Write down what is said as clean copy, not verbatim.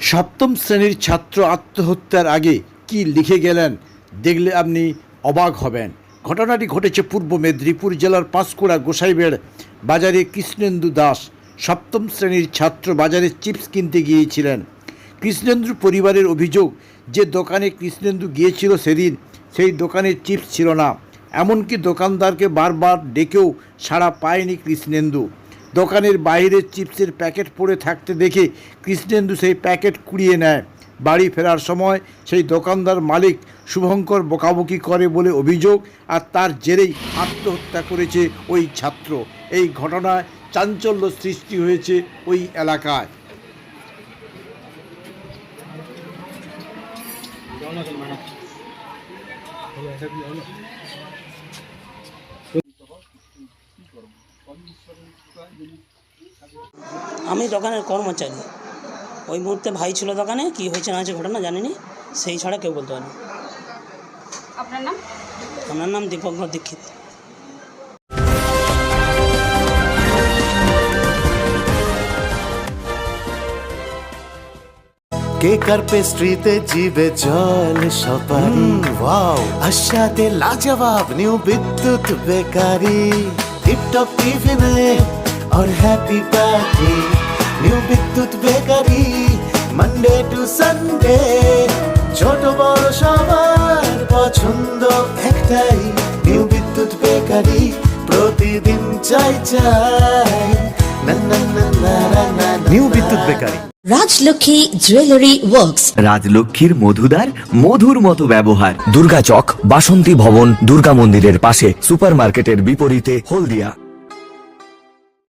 সপ্তম শ্রেণীর ছাত্র আত্মহত্যার আগে কি লিখে গেলেন দেখলে আপনি অবাক হবেন। ঘটনাটি ঘটেছে পূর্ব মেদিনীপুর জেলার পাঁশকুড়া গোসাইবেড় বাজারে কৃষ্ণেন্দু দাস সপ্তম শ্রেণীর ছাত্র বাজারে চিপস কিনতে গিয়েছিলেন। কৃষ্ণেন্দুর পরিবারের অভিযোগ যে দোকানে কৃষ্ণেন্দু গিয়েছিল সেদিন সেই দোকানে চিপস ছিল না, এমনকি দোকানদারকে বারবার ডেকেও সাড়া পায়নি কৃষ্ণেন্দু। দোকানের বাইরে চিপসের প্যাকেট পড়ে থাকতে দেখে কৃষ্ণেন্দু সেই প্যাকেট কুড়িয়ে নেয়। বাড়ি ফেরার সময় সেই দোকানদার মালিক শুভঙ্কর বকাবকি করে বলে অভিযোগ, আর তার জেরেই আত্মহত্যা করেছে ওই ছাত্র। এই ঘটনায় চাঞ্চল্য সৃষ্টি হয়েছে ওই এলাকায়। আমি দোকানের কর্মচারী। ওই মুহূর্তে ভাই ছিল দোকানে, কি হয়েছে না হয়েছে ঘটনা জানিনি, সেই ছাড়া কেউ বলতে পারে না। আপনার নাম? আমার নাম দীপঙ্কর দীক্ষিত। কেক আর পেস্ট্রিতে জিভে জল সপারি ওয়াও, আশাতে লাজবাব নিউ বিদ্যুৎ বেকারি, টিপটপ টিফিনে और हैप्पी पार्टी নিউ বিদ্যুৎ বেকারি, মানডে টু সানডে ছোট বড় সবার পছন্দ একটাই, নিউ বিদ্যুৎ বেকারি প্রতিদিন চাই চাই না না না না না। নিউ বিদ্যুৎ বেকারি। রাজলক্ষ্মী জুয়েলারি ওয়ার্কস, রাজলক্ষ্মীর মধুদার মধুর মতো ব্যবহার। দুর্গা চক, বাসন্তী ভবন, দুর্গা মন্দিরের পাশে, সুপারমার্কেটের বিপরীতে, হলদিয়া।